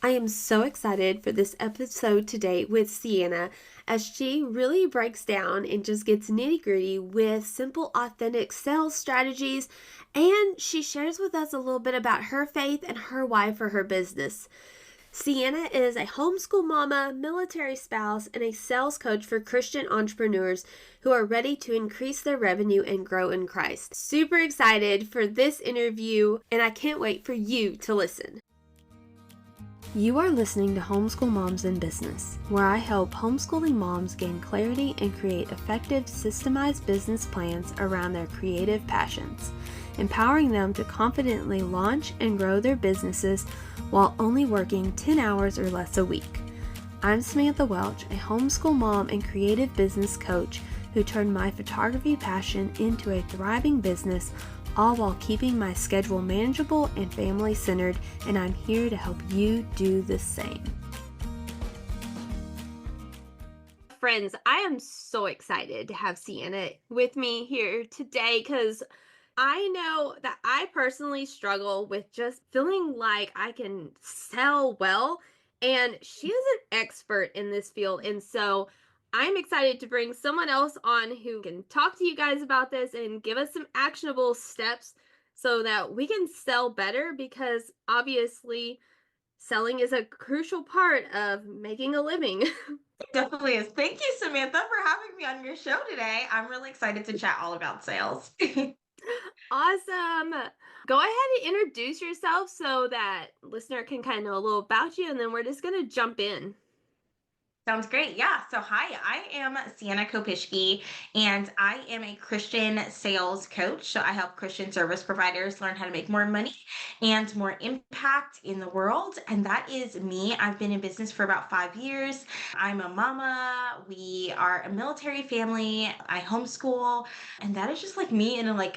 I am so excited for this episode today with Cienna as she really breaks down and just gets nitty gritty with simple, authentic sales strategies. And she shares with us a little bit about her faith and her why for her business. Cienna is a homeschool mama, military spouse, and a sales coach for Christian entrepreneurs who are ready to increase their revenue and grow in Christ. Super excited for this interview, and I can't wait for you to listen. You are listening to Homeschool Moms in Business, where I help homeschooling moms gain clarity and create effective, systemized business plans around their creative passions, empowering them to confidently launch and grow their businesses while only working 10 hours or less a week. I'm Samantha Welch, a homeschool mom and creative business coach who turned my photography passion into a thriving business, all while keeping my schedule manageable and family-centered, and I'm here to help you do the same. Friends, I am so excited to have Cienna with me here today because I know that I personally struggle with just feeling like I can sell well, and she is an expert in this field. And so I'm excited to bring someone else on who can talk to you guys about this and give us some actionable steps so that we can sell better because obviously selling is a crucial part of making a living. It definitely is. Thank you, Samantha, for having me on your show today. I'm really excited to chat all about sales. Awesome. Go ahead and introduce yourself so that listener can kind of know a little about you, and then we're just going to jump in. Sounds great. Yeah. So, hi, I am Cienna Kopischke, and I am a Christian sales coach. So, I help Christian service providers learn how to make more money and more impact in the world. And that is me. I've been in business for about 5 years. I'm a mama. We are a military family. I homeschool. And that is just like me in a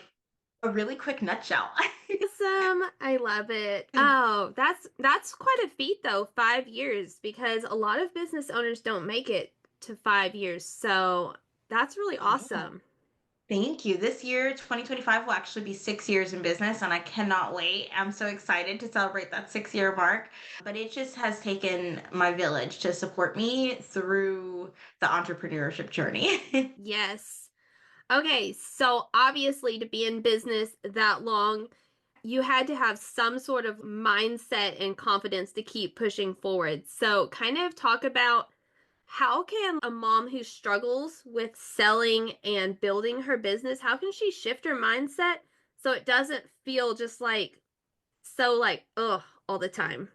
really quick nutshell. Awesome. I love it. Oh, that's quite a feat though, 5 years, because a lot of business owners don't make it to 5 years. So that's really Yeah. awesome. Thank you. This year, 2025, will actually be 6 years in business, and I cannot wait. I'm so excited to celebrate that 6 year mark. But it just has taken my village to support me through the entrepreneurship journey. Yes. Okay, so obviously to be in business that long, you had to have some sort of mindset and confidence to keep pushing forward. So, kind of talk about how can a mom who struggles with selling and building her business, how can she shift her mindset so it doesn't feel just like so like ugh all the time?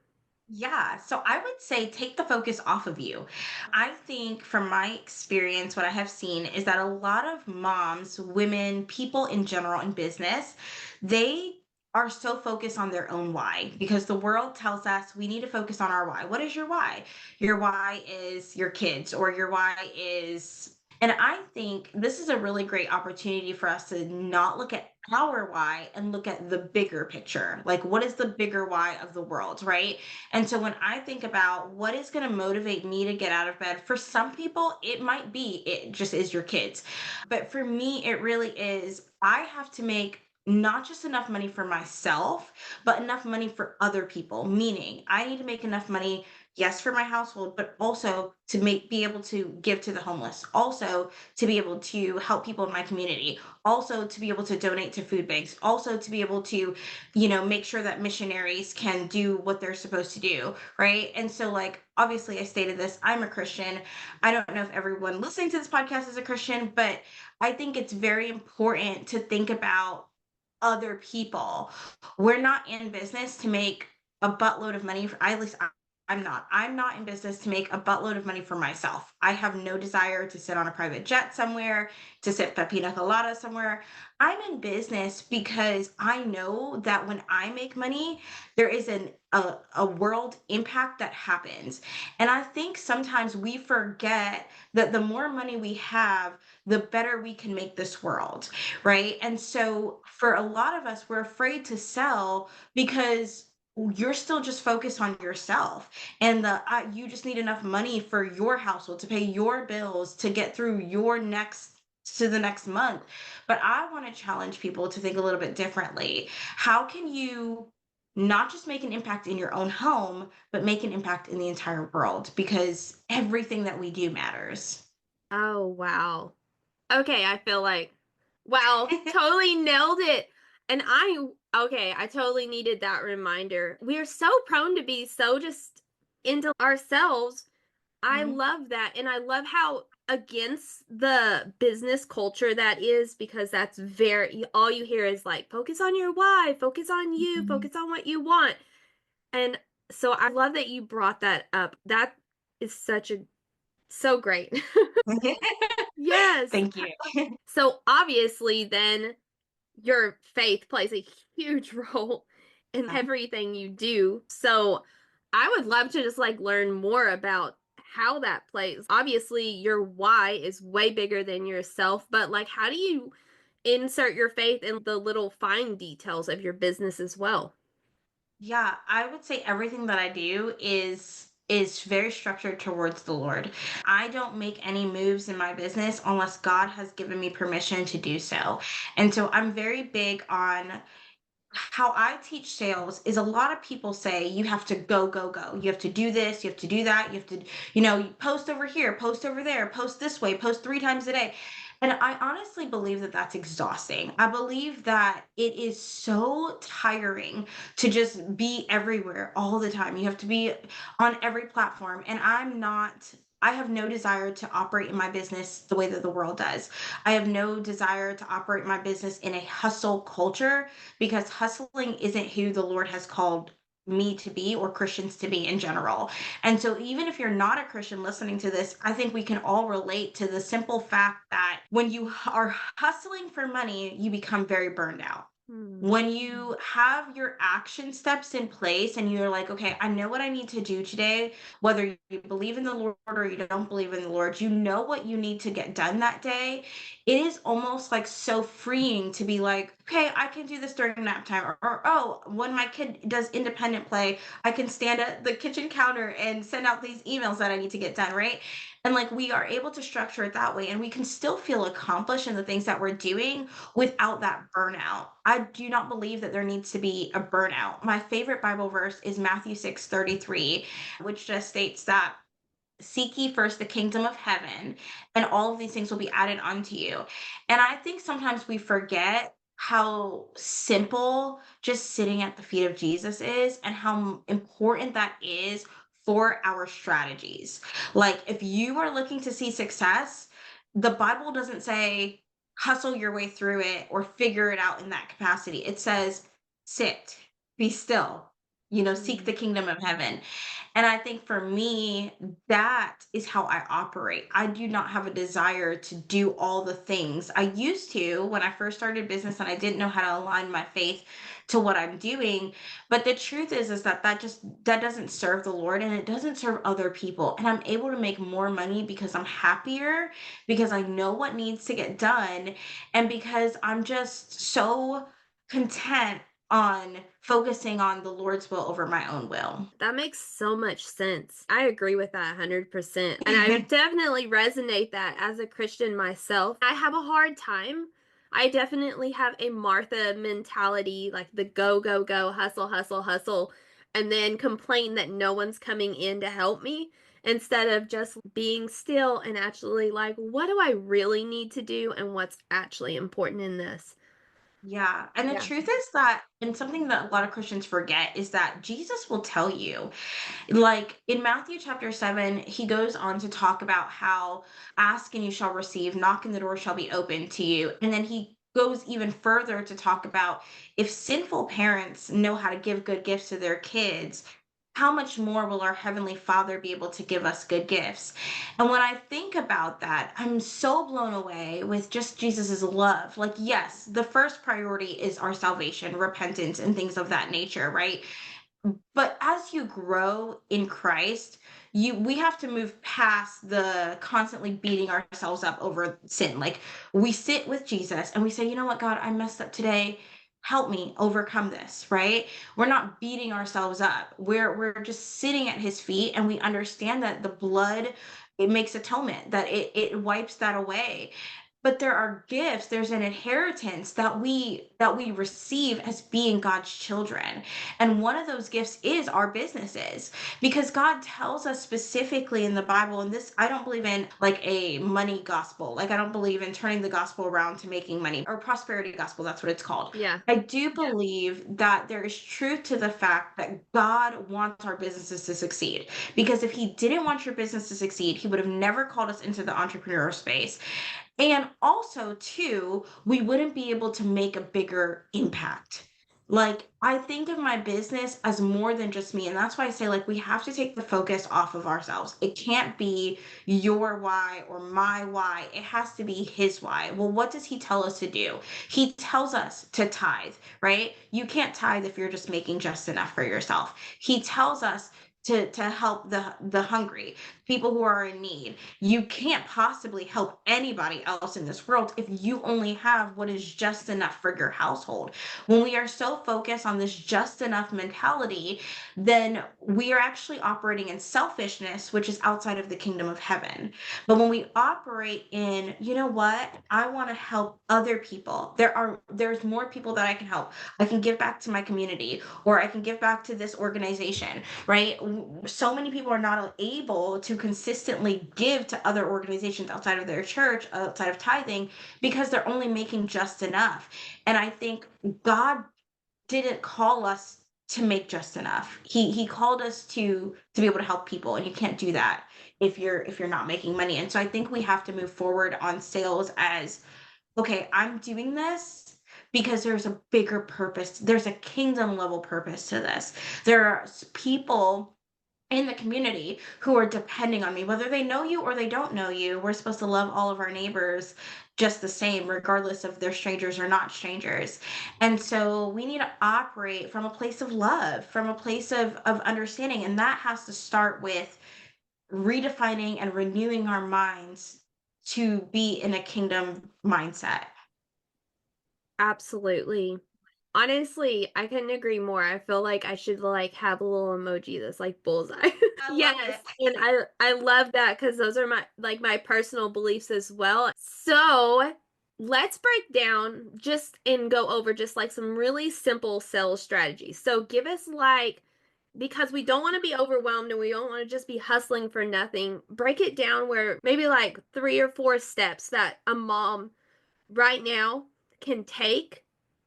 Yeah, so I would say take the focus off of you. I think from my experience, what I have seen is that a lot of moms, women, people in general in business, they are so focused on their own why because the world tells us we need to focus on our why. What is your why? Your why is your kids, or your why is. And I think this is a really great opportunity for us to not look at our why and look at the bigger picture. Like, what is the bigger why of the world, right? And so when I think about what is going to motivate me to get out of bed, for some people, it might be it just is your kids. But for me, it really is I have to make not just enough money for myself, but enough money for other people. Meaning, I need to make enough money, yes, for my household, but also to be able to give to the homeless, also to be able to help people in my community, also to be able to donate to food banks, also to be able to make sure that missionaries can do what they're supposed to do, right? And so, like, obviously, I stated this, I'm a Christian. I don't know if everyone listening to this podcast is a Christian, but I think it's very important to think about other people. We're not in business to make a buttload of money. At least I'm not. I'm not in business to make a buttload of money for myself. I have no desire to sit on a private jet somewhere, to sip a pina colada somewhere. I'm in business because I know that when I make money, there is a world impact that happens. And I think sometimes we forget that the more money we have, the better we can make this world, right? And so for a lot of us, we're afraid to sell because you're still just focused on yourself, and you just need enough money for your household to pay your bills to get through your next to the next month. But I want to challenge people to think a little bit differently. How can you not just make an impact in your own home, but make an impact in the entire world because everything that we do matters. Oh, wow. Okay, I feel like wow, totally nailed it. And okay, I totally needed that reminder. We are so prone to be so just into ourselves. I Mhm. love that. And I love how against the business culture that is, because that's very all you hear is like focus on your why, focus on you, Mhm. focus on what you want. And so I love that you brought that up. That is such a so great. Yes. Thank you. So obviously then your faith plays a huge role in everything you do. So I would love to just like learn more about how that plays. Obviously, your why is way bigger than yourself, but like how do you insert your faith in the little fine details of your business as well? Yeah, I would say everything that I do is very structured towards the Lord. I don't make any moves in my business unless God has given me permission to do so. And so I'm very big on how I teach sales is a lot of people say you have to go, go, go. You have to do this, you have to do that, you have to, you post over here, post over there, post this way, post 3 times a day. And I honestly believe that that's exhausting. I believe that it is so tiring to just be everywhere all the time. You have to be on every platform. And I have no desire to operate in my business the way that the world does. I have no desire to operate my business in a hustle culture because hustling isn't who the Lord has called me to be or Christians to be in general. And so, even if you're not a Christian listening to this, I think we can all relate to the simple fact that when you are hustling for money, you become very burned out. Hmm. When you have your action steps in place and you're like, okay, I know what I need to do today, whether you believe in the Lord or you don't believe in the Lord, you know what you need to get done that day. It is almost like so freeing to be like, okay, I can do this during nap time. Or oh, when my kid does independent play, I can stand at the kitchen counter and send out these emails that I need to get done, right? And like we are able to structure it that way and we can still feel accomplished in the things that we're doing without that burnout. I do not believe that there needs to be a burnout. My favorite Bible verse is Matthew 6:33, which just states that seek ye first the kingdom of heaven, and all of these things will be added unto you. And I think sometimes we forget how simple just sitting at the feet of Jesus is and how important that is for our strategies. Like, if you are looking to see success, the Bible doesn't say hustle your way through it or figure it out in that capacity. It says sit, be still, seek Hmm. the kingdom of heaven. And I think for me, that is how I operate. I do not have a desire to do all the things. I used to when I first started business and I didn't know how to align my faith to what I'm doing. But the truth is that that doesn't serve the Lord and it doesn't serve other people. And I'm able to make more money because I'm happier, because I know what needs to get done, and because I'm just so content on focusing on the Lord's will over my own will. That makes so much sense. I agree with that 100%. And I would definitely resonate that as a Christian myself. I have a hard time. I definitely have a Martha mentality, like the go, go, go, hustle, hustle, hustle, and then complain that no one's coming in to help me instead of just being still and actually like, what do I really need to do and what's actually important in this? Yeah, and the Yeah. truth is that and something that a lot of Christians forget is that Jesus will tell you. Like in Matthew chapter 7, he goes on to talk about how ask and you shall receive, knock and the door shall be opened to you. And then he goes even further to talk about if sinful parents know how to give good gifts to their kids, how much more will our heavenly Father be able to give us good gifts? And when I think about that, I'm so blown away with just Jesus's love. Like, yes, the first priority is our salvation, repentance, and things of that nature, right? But as you grow in Christ, we have to move past the constantly beating ourselves up over sin. Like we sit with Jesus and we say, "You know what, God, I messed up today. Help me overcome this," right? We're not beating ourselves up. We're just sitting at his feet and we understand that the blood it makes atonement, that it wipes that away. but there are gifts, there's an inheritance that we receive as being God's children. And one of those gifts is our businesses, because God tells us specifically in the Bible, and this, I don't believe in like a money gospel. Like I don't believe in turning the gospel around to making money, or prosperity gospel, that's what it's called. Yeah. I do believe that there is truth to the fact that God wants our businesses to succeed. Because if he didn't want your business to succeed, he would have never called us into the entrepreneurial space. And also, too, we wouldn't be able to make a bigger impact. Like, I think of my business as more than just me. And that's why I say, like, we have to take the focus off of ourselves. It can't be your why or my why. It has to be his why. Well, what does he tell us to do? He tells us to tithe, right? You can't tithe if you're just making just enough for yourself. He tells us to help the hungry, people who are in need. You can't possibly help anybody else in this world if you only have what is just enough for your household. When we are so focused on this just enough mentality, then we are actually operating in selfishness, which is outside of the kingdom of heaven. But when we operate in, you know what, I want to help other people. There's more people that I can help. I can give back to my community, or I can give back to this organization, right? So many people are not able to consistently give to other organizations outside of their church, outside of tithing, because they're only making just enough. And I think God didn't call us to make just enough. He called us to be able to help people, and you can't do that if you're not making money. And so I think we have to move forward on sales as, okay, I'm doing this because there's a bigger purpose. There's a kingdom level purpose to this. There are people in the community who are depending on me, whether they know you or they don't know you. We're supposed to love all of our neighbors just the same, regardless if they're strangers or not strangers. And so we need to operate from a place of love, from a place of understanding. And that has to start with redefining and renewing our minds to be in a kingdom mindset. Absolutely. Honestly, I couldn't agree more. I feel like I should like have a little emoji that's like bullseye. I love Yes, it. and I love that because those are my like my personal beliefs as well. So let's break down just and go over just like some really simple sales strategies. So give us like, because we don't want to be overwhelmed and we don't want to just be hustling for nothing. Break it down where maybe like 3 or 4 steps that a mom right now can take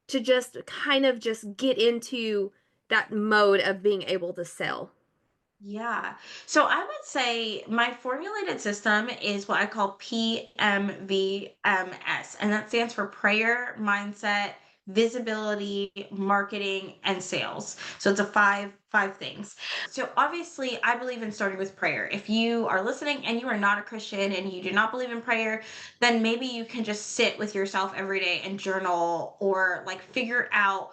to just kind of just get into that mode of being able to sell. Yeah. So I would say my formulated system is what I call PMVMS, and that stands for prayer, mindset, visibility, marketing, and sales. So it's a five things. So obviously, I believe in starting with prayer. If you are listening and you are not a Christian and you do not believe in prayer, then maybe you can just sit with yourself every day and journal, or like figure out,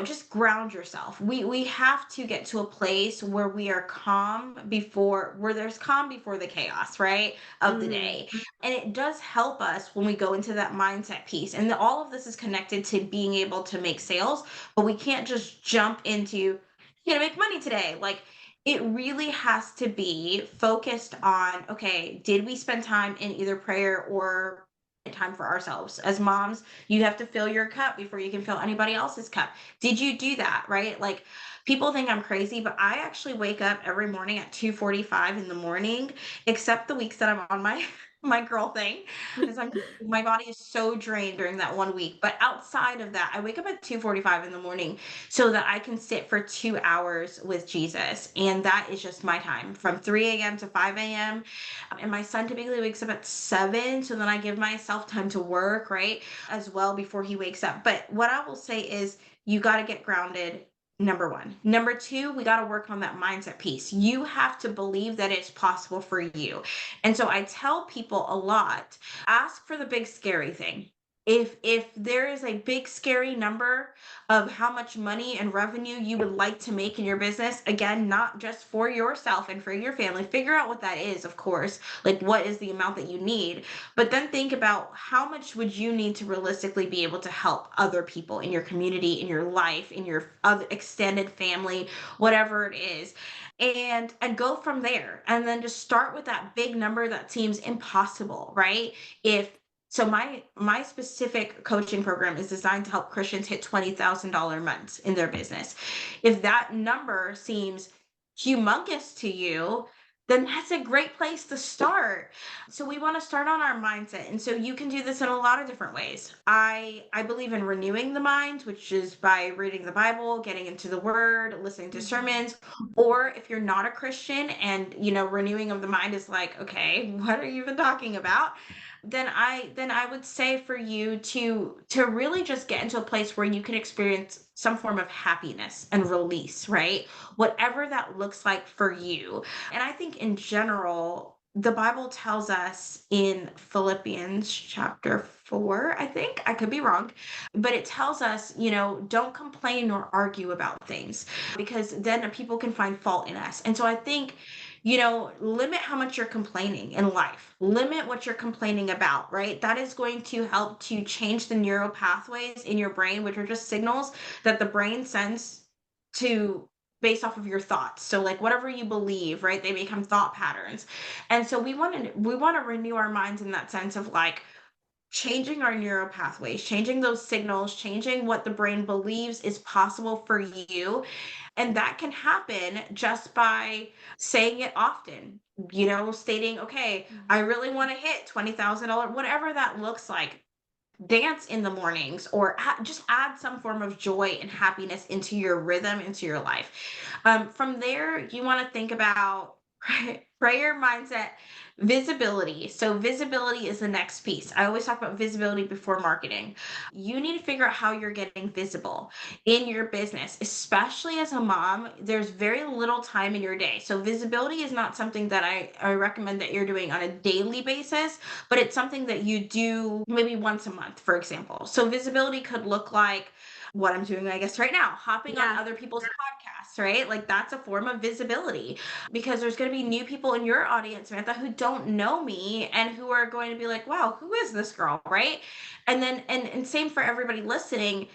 just ground yourself. We have to get to a place where we are calm before, where there's calm before the chaos, right, of the Mm, day. And it does help us when we go into that mindset piece. And all of this is connected to being able to make sales, but we can't just jump into, make money today. Like, it really has to be focused on, okay, did we spend time in either prayer or time for ourselves? As moms, you have to fill your cup before you can fill anybody else's cup. Did you do that, right? Like, people think I'm crazy, but I actually wake up every morning at 2:45 in the morning, except the weeks that I'm on my my girl thing, because my body is so drained during that one week. But outside of that, I wake up at 2:45 in the morning so that I can sit for 2 hours with Jesus. And that is just my time from 3 a.m. to 5 a.m. And my son typically wakes up at 7. So then I give myself time to work, right, as well before he wakes up. But what I will say is, you got to get grounded. Number one. Number two, we got to work on that mindset piece. You have to believe that it's possible for you. And so I tell people a lot, ask for the big scary thing. If there is a big scary number of how much money and revenue you would like to make in your business, again, not just for yourself and for your family, figure out what that is, of course, like what is the amount that you need, but then think about how much would you need to realistically be able to help other people in your community, in your life, in your other extended family, whatever it is, and go from there. And then just start with that big number that seems impossible, right? If So my specific coaching program is designed to help Christians hit $20,000 months in their business. If that number seems humongous to you, then that's a great place to start. So we want to start on our mindset. And so you can do this in a lot of different ways. I believe in renewing the mind, which is by reading the Bible, getting into the word, listening to Mhm. sermons, or if you're not a Christian and, renewing of the mind is like, okay, what are you even talking about? Then I would say for you to really just get into a place where you can experience some form of happiness and release, right? Whatever that looks like for you. And I think in general, the Bible tells us in Philippians chapter 4, I think, I could be wrong, but it tells us, don't complain or argue about things because then people can find fault in us. And so I think, limit how much you're complaining in life. Limit what you're complaining about, right? That is going to help to change the neural pathways in your brain, which are just signals that the brain sends to based off of your thoughts. So like whatever you believe, right? They become thought patterns. And so we want to renew our minds in that sense of like changing our neural pathways, changing those signals, changing what the brain believes is possible for you. And that can happen just by saying it often, stating, okay, I Mhm. really want to hit $20,000, whatever that looks like. Dance in the mornings or just add some form of joy and happiness into your rhythm, into your life. From there, you want to think about prayer mindset, visibility. So, visibility is the next piece. I always talk about visibility before marketing. You need to figure out how you're getting visible in your business, especially as a mom. There's very little time in your day. So, visibility is not something that I recommend that you're doing on a daily basis, but it's something that you do maybe once a month, for example. So visibility could look like what I'm doing, I guess, right now, hopping on Yeah. other people's podcasts, right? Like that's a form of visibility because there's going to be new people in your audience, Samantha, who don't know me and who are going to be like, wow, who is this girl, right? And then, and same for everybody listening,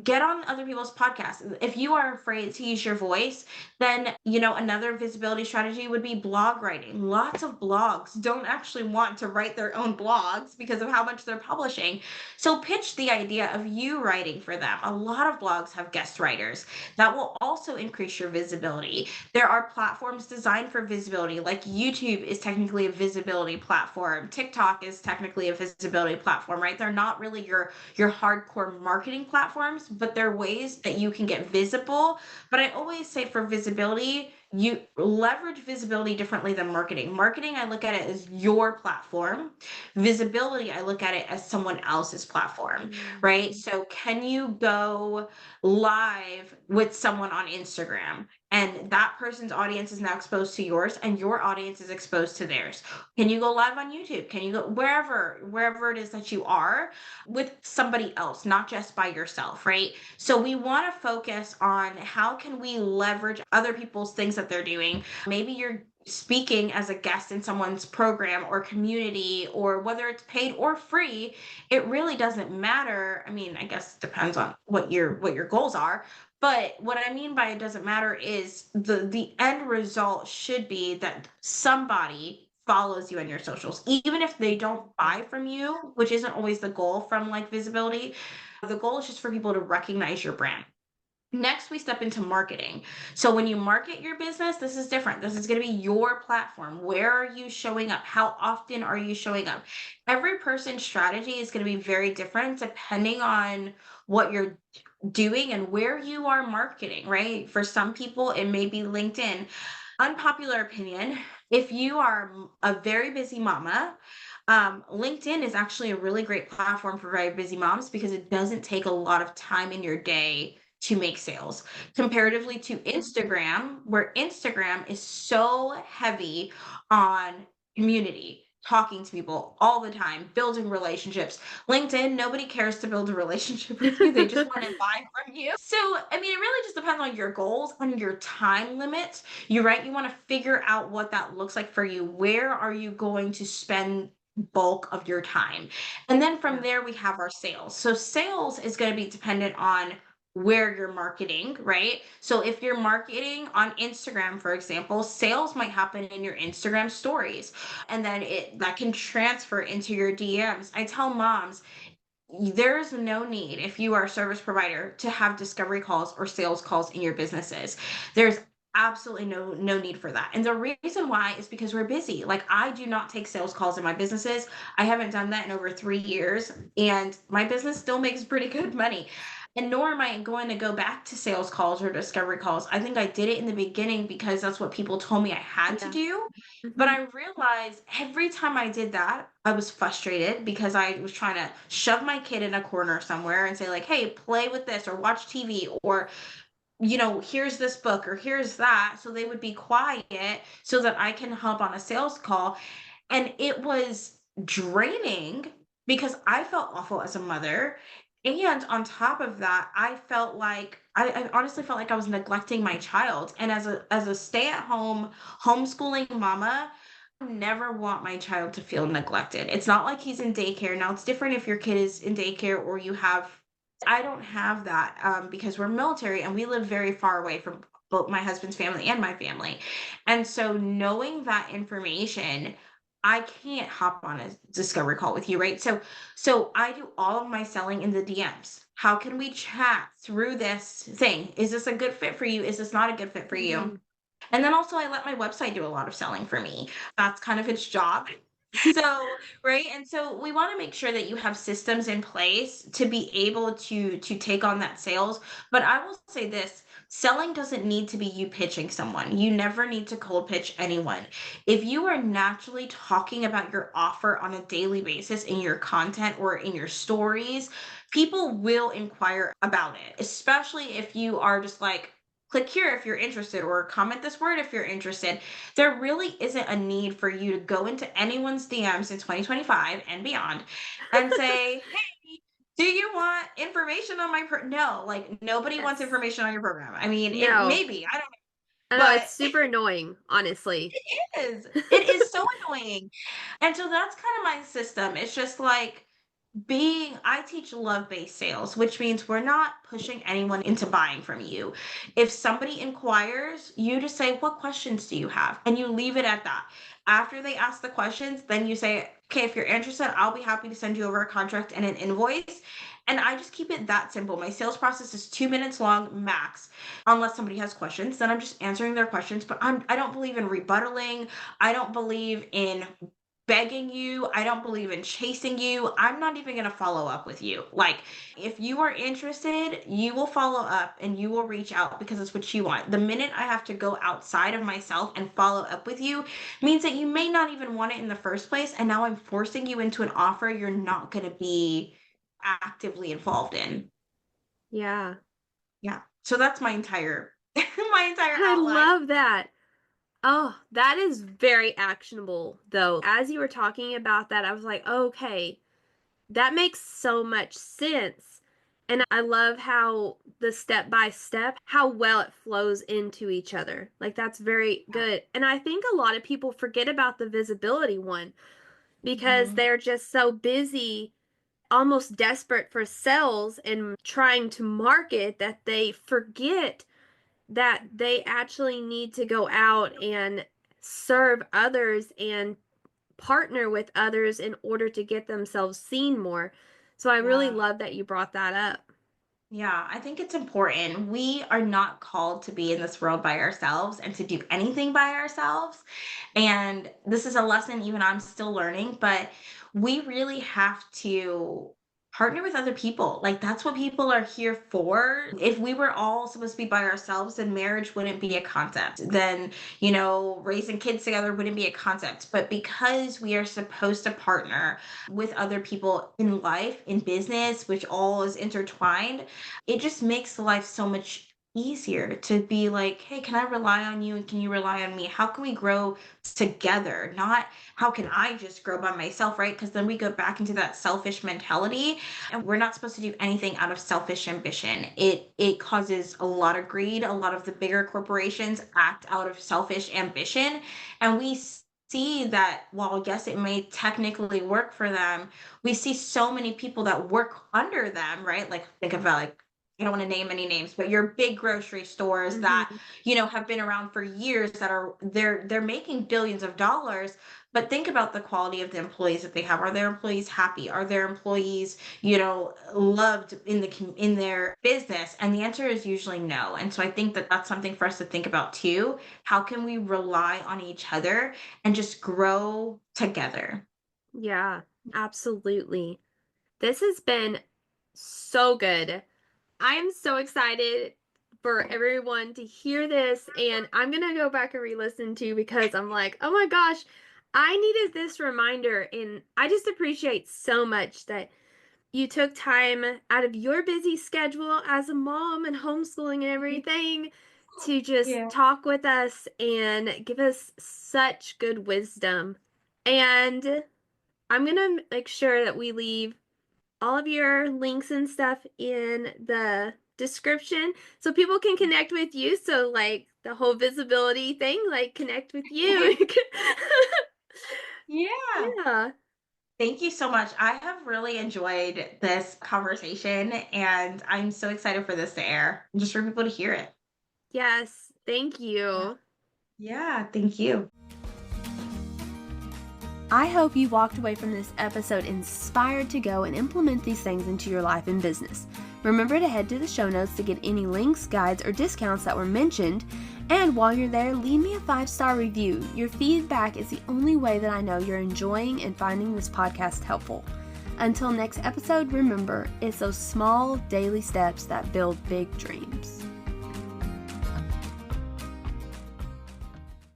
get on other people's podcasts. If you are afraid to use your voice, then, another visibility strategy would be blog writing. Lots of blogs don't actually want to write their own blogs because of how much they're publishing. So pitch the idea of you writing for them. A lot of blogs have guest writers. That will also increase your visibility. There are platforms designed for visibility, like YouTube is technically a visibility platform. TikTok is technically a visibility platform, right? They're not really your hardcore marketing platforms, but they're ways that you can get visible. But I always say for visibility, you leverage visibility differently than marketing. Marketing, I look at it as your platform. Visibility, I look at it as someone else's platform, Mm. right? So can you go live with someone on Instagram? And that person's audience is now exposed to yours, and your audience is exposed to theirs. Can you go live on YouTube? Can you go wherever it is that you are with somebody else, not just by yourself, right? So we want to focus on how can we leverage other people's things that they're doing. Maybe you're speaking as a guest in someone's program or community, or whether it's paid or free, it really doesn't matter. I mean, I guess it depends on what your goals are, but what I mean by it doesn't matter is the end result should be that somebody follows you on your socials, even if they don't buy from you, which isn't always the goal from like visibility. The goal is just for people to recognize your brand. Next, we step into marketing. So when you market your business, this is different. This is going to be your platform. Where are you showing up? How often are you showing up? Every person's strategy is going to be very different depending on what you're doing and where you are marketing, right? For some people, it may be LinkedIn. Unpopular opinion, if you are a very busy mama, LinkedIn is actually a really great platform for very busy moms because it doesn't take a lot of time in your day to make sales comparatively to Instagram, where Instagram is so heavy on community, talking to people all the time, building relationships. LinkedIn, nobody cares to build a relationship with you. They just want to buy from you. So, I mean, it really just depends on your goals, on your time limits. You're right. You want to figure out what that looks like for you. Where are you going to spend bulk of your time? And then from Yeah. there, we have our sales. So, sales is going to be dependent on where you're marketing, right? So if you're marketing on Instagram, for example, sales might happen in your Instagram stories, and then it that can transfer into your DMs. I tell moms, there is no need, if you are a service provider, to have discovery calls or sales calls in your businesses. There's absolutely no need for that. And the reason why is because we're busy. Like, I do not take sales calls in my businesses. I haven't done that in over 3 years, and my business still makes pretty good money. And nor am I going to go back to sales calls or discovery calls. I think I did it in the beginning because that's what people told me I had to Yeah. do. But Mhm. I realized every time I did that, I was frustrated because I was trying to shove my kid in a corner somewhere and say, like, hey, play with this or watch TV, or, here's this book or here's that. So they would be quiet so that I can hop on a sales call. And it was draining because I felt awful as a mother. And on top of that, I felt like I honestly felt like I was neglecting my child. And as a stay-at-home homeschooling mama, I never want my child to feel neglected. It's not like he's in daycare. Now it's different if your kid is in daycare or you have I don't have that because we're military and we live very far away from both my husband's family and my family. And so knowing that information, I can't hop on a discovery call with you, right? So I do all of my selling in the DMs. How can we chat through this thing? Is this a good fit for you? Is this not a good fit for you? Mhm. And then also I let my website do a lot of selling for me. That's kind of its job. So, right? And so we want to make sure that you have systems in place to be able to take on that sales. But I will say this, selling doesn't need to be you pitching someone. You never need to cold pitch anyone. If you are naturally talking about your offer on a daily basis in your content or in your stories, people will inquire about it, especially if you are just like, click here if you're interested, or comment this word if you're interested. There really isn't a need for you to go into anyone's DMs in 2025 and beyond and say, "Hey, do you want information on my no, like, nobody wants Yes. information on your program. I mean, it No. maybe, I don't I know, know, it's but super annoying, honestly. it is. It is so annoying. And so that's kind of my system. It's just like I teach love-based sales, which means we're not pushing anyone into buying from you. If somebody inquires, you just say, "What questions do you have?" And you leave it at that. After they ask the questions, then you say, "Okay, if you're interested, I'll be happy to send you over a contract and an invoice." And I just keep it that simple. My sales process is 2 minutes long max, unless somebody has questions. Then I'm just answering their questions. But I don't believe in rebuttaling. I don't believe in begging you. I don't believe in chasing you. I'm not even going to follow up with you. Like, if you are interested, you will follow up and you will reach out because it's what you want. The minute I have to go outside of myself and follow up with you means that you may not even want it in the first place. And now I'm forcing you into an offer you're not going to be actively involved in. Yeah. Yeah. So that's my entire my entire I outline. love that. Oh, that is very actionable, though. As you were talking about that, I was like, okay, that makes so much sense. And I love how the step by step, how well it flows into each other. Like, that's very Yeah. good. And I think a lot of people forget about the visibility one because Mhm. they're just so busy, almost desperate for sales and trying to market that they forget that they actually need to go out and serve others and partner with others in order to get themselves seen more. So I really Yeah. love that you brought that up. Yeah, I think it's important. We are not called to be in this world by ourselves and to do anything by ourselves. And this is a lesson even I'm still learning, but we really have to partner with other people. Like, that's what people are here for. If we were all supposed to be by ourselves, then marriage wouldn't be a concept. Then, raising kids together wouldn't be a concept. But because we are supposed to partner with other people in life, in business, which all is intertwined, it just makes life so much easier to be like, hey, can I rely on you and can you rely on me? How can we grow together? Not how can I just grow by myself, right? Because then we go back into that selfish mentality, and we're not supposed to do anything out of selfish ambition. It causes a lot of greed. A lot of the bigger corporations act out of selfish ambition, and we see that while yes, it may technically work for them, we see so many people that work under them, right? Like, think about like I don't want to name any names, but your big grocery stores that, Mhm. have been around for years, that are they're making billions of dollars. But think about the quality of the employees that they have. Are their employees happy? Are their employees, loved in their business? And the answer is usually no. And so I think that that's something for us to think about too. How can we rely on each other and just grow together? Yeah, absolutely. This has been so good. I'm so excited for everyone to hear this, and I'm gonna go back and re-listen to because I'm like, oh my gosh, I needed this reminder, and I just appreciate so much that you took time out of your busy schedule as a mom and homeschooling and everything to just Yeah. talk with us and give us such good wisdom. And I'm gonna make sure that we leave all of your links and stuff in the description so people can connect with you. So, like the whole visibility thing, like connect with you. Yeah. Yeah. Thank you so much. I have really enjoyed this conversation, and I'm so excited for this to air and just for people to hear it. Yes. Thank Yeah. you. Yeah, thank you. I hope you walked away from this episode inspired to go and implement these things into your life and business. Remember to head to the show notes to get any links, guides, or discounts that were mentioned. And while you're there, leave me a 5-star review. Your feedback is the only way that I know you're enjoying and finding this podcast helpful. Until next episode, remember, it's those small daily steps that build big dreams.